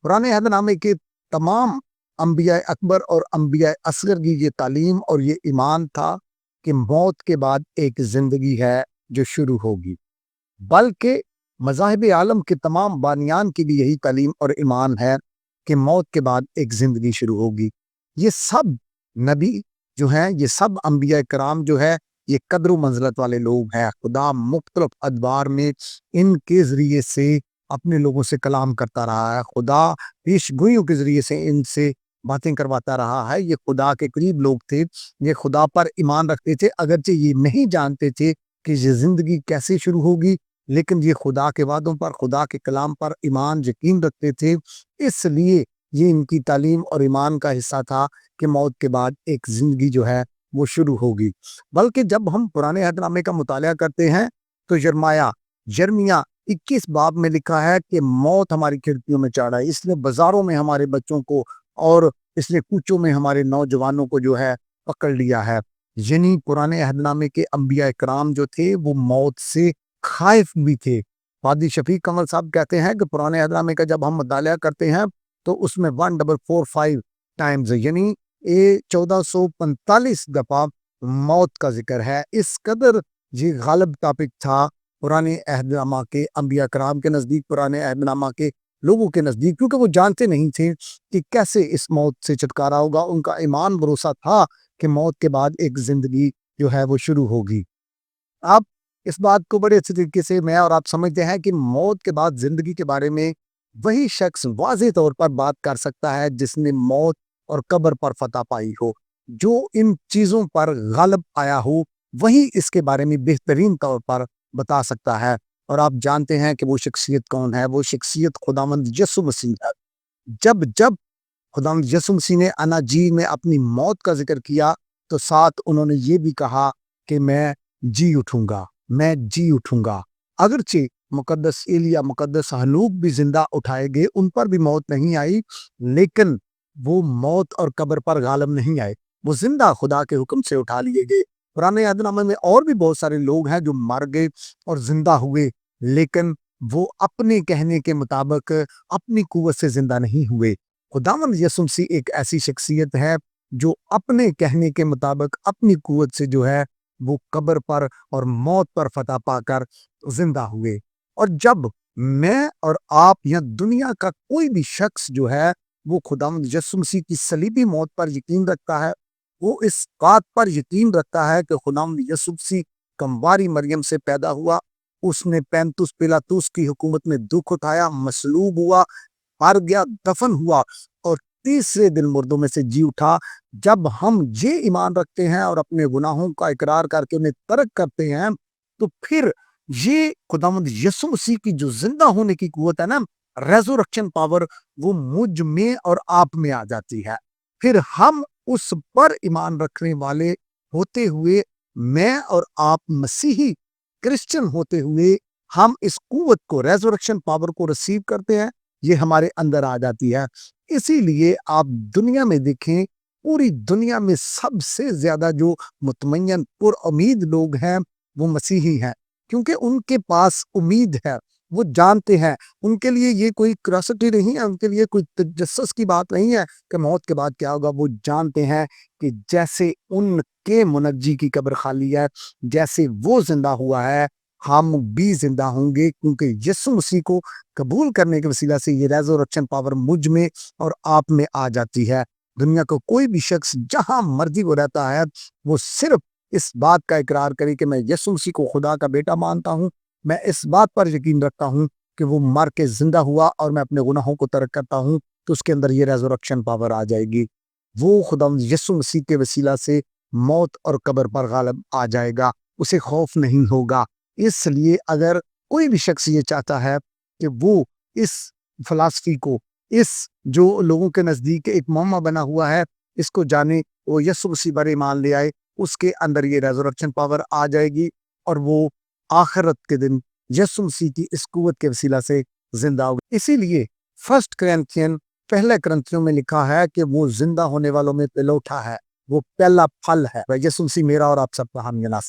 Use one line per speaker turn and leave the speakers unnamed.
पुराने अहदनामे के तमाम अंबिया अकबर और अंबिया असगर की ये तालीम और ये ईमान था कि मौत के बाद एक ज़िंदगी है जो शुरू होगी। बल्कि मज़ाहिब आलम के तमाम बानियान की भी यही तालीम और ईमान है कि मौत के बाद एक ज़िंदगी शुरू होगी। ये सब नबी जो हैं, ये सब अंबिया कराम जो है, ये कद्र मंज़लत वाले लोग हैं। खुदा मुख्तलिफ अदवार में इनके ज़रिए से अपने लोगों से कलाम करता रहा है। खुदा पेशगोइयों के ज़रिए से इनसे बातें करवाता रहा है। ये खुदा के करीब लोग थे, ये खुदा पर ईमान रखते थे, अगरचे ये नहीं जानते थे कि ये ज़िंदगी कैसे शुरू होगी, लेकिन ये खुदा के वादों पर, खुदा के कलाम पर ईमान यकीन रखते थे। इसलिए ये इनकी तालीम और ईमान का हिस्सा था कि मौत के बाद एक ज़िंदगी जो है वो शुरू होगी। बल्कि जब हम पुराने अहदनामे का मुताला करते हैं तो यिर्मयाह 21 बाब में लिखा है कि मौत हमारी खिड़कियों में चाड़ा है, इसने बाज़ारों में हमारे बच्चों को और इसने कूचों में हमारे नौजवानों को जो है पकड़ लिया है। यानी पुराने अहदनामे के अंबिया कराम जो थे वो मौत से खाइफ भी थे। पादी शफीक कमल साहब कहते हैं कि पुराने अहदनामे का जब हम मुताला करते हैं तो उसमें 1445 टाइम्स यानी ये 1445 दफा मौत का जिक्र है। इस कदर ये गालिब टॉपिक था पुराने अहदनामा के अंबिया कराम के नज़दीक, पुराने अहदनामा के लोगों के नज़दीक, क्योंकि वो जानते नहीं थे कि कैसे इस मौत से छुटकारा होगा। उनका ईमान भरोसा था कि मौत के बाद एक ज़िंदगी जो है वो शुरू होगी। आप इस बात को बड़े अच्छे तरीके से मैं और आप समझते हैं कि मौत के बाद ज़िंदगी के बारे में वही शख्स वाज़ेह तौर पर बात कर सकता है जिसने मौत और कब्र पर फ़तह पाई हो। जो इन चीज़ों पर गालिब आया हो, वही इसके बारे में बेहतरीन तौर पर बता सकता है। और आप जानते हैं कि वो शख्सियत कौन है? वो शख्सियत खुदावंद यीशु मसीह है। जब जब खुदावंद यीशु मसीह ने अनाजील में अपनी मौत का ज़िक्र किया, तो साथ उन्होंने ये भी कहा कि मैं जी उठूँगा, मैं जी उठूँगा। अगरचे मुक़द्दस एलिय्याह, मुक़द्दस हनूक भी ज़िंदा उठाए गए, उन पर भी मौत नहीं आई, लेकिन वो मौत और कब्र पर गालिब नहीं आए। वो ज़िंदा खुदा के हुक्म से उठा लिए गए। पुराने अहदनामे में और भी बहुत सारे लोग हैं जो मर गए और ज़िंदा हुए, लेकिन वो अपने कहने के मुताबिक अपनी कुव्वत से ज़िंदा नहीं हुए। खुदावंद यीशु मसीह एक ऐसी शख्सियत है जो अपने कहने के मुताबिक अपनी कुव्वत से जो है वो कब्र पर और मौत पर फ़तह पाकर ज़िंदा हुए। और जब मैं और आप या दुनिया का कोई भी शख्स जो है वो खुदावंद यीशु मसीह की सलीबी मौत पर यकीन रखता है, वो इस बात पर यकीन रखता है कि खुदावंद यीशु मसीह कमवारी मरियम से पैदा हुआ, उसने पैंतुस पिलातुस की हुकूमत में दुख उठाया, मसलूब हुआ, मर गया, दफन हुआ और तीसरे दिन मुर्दों में से जी उठा। जब हम ये ईमान रखते हैं और अपने गुनाहों का इकरार करके उन्हें तर्क करते हैं, तो फिर ये खुदावंद यीशु मसीह की जो जिंदा होने की कुव्वत है ना, रेज़रेक्शन पावर, वो मुझ में और आप में आ जाती है। फिर हम उस पर ईमान रखने वाले होते हुए, मैं और आप मसीही क्रिश्चियन होते हुए, हम इस कुव्वत को, रेज़रेक्शन पावर को रिसीव करते हैं, ये हमारे अंदर आ जाती है। इसीलिए आप दुनिया में देखें, पूरी दुनिया में सबसे ज़्यादा जो मुतमय्यन पुरउम्मीद लोग हैं, वो मसीही हैं, क्योंकि उनके पास उम्मीद है। वो जानते हैं, उनके लिए ये कोई क्यूरियोसिटी नहीं है, उनके लिए कोई तजस्सुस की बात नहीं है कि मौत के बाद क्या होगा। वो जानते हैं कि जैसे उनके मुनज्जी की कब्र खाली है, जैसे वो ज़िंदा हुआ है, हम भी ज़िंदा होंगे, क्योंकि यीशु मसीह को कबूल करने के वसीला से ये रेज़रेक्शन पावर मुझ में और आप में आ जाती है। दुनिया का कोई भी शख्स जहाँ मर्ज़ी वो रहता है, वो सिर्फ़ इस बात का इकरार करे कि मैं यीशु मसीह को खुदा का बेटा मानता हूँ, मैं इस बात पर यकीन रखता हूँ कि वो मर के ज़िंदा हुआ और मैं अपने गुनाहों को तर्क करता हूँ, तो उसके अंदर ये रेज़रेक्शन पावर आ जाएगी। वो खुदावंद यीशु मसीह के वसीला से मौत और कब्र पर गालिब आ जाएगा, उसे खौफ नहीं होगा। इसलिए अगर कोई भी शख्स ये चाहता है कि वो इस फ़िलॉसफ़ी को, इस जो लोगों के नज़दीक एक मुअम्मा बना हुआ है, इसको जाने, वो यीशु मसीह पर ईमान ले आए, उसके अंदर ये रेज़रेक्शन पावर आ जाएगी और वो आखिरत के दिन यीशु मसीह की इस कुव्वत के वसीला से ज़िंदा होगा। इसीलिए फर्स्ट कोरिन्थियन, पहले कुरिन्थियों में लिखा है कि वो ज़िंदा होने वालों में पिलौठा है, वो पहला फल है। यीशु मसीह मेरा और आप सबका हामी नासिर।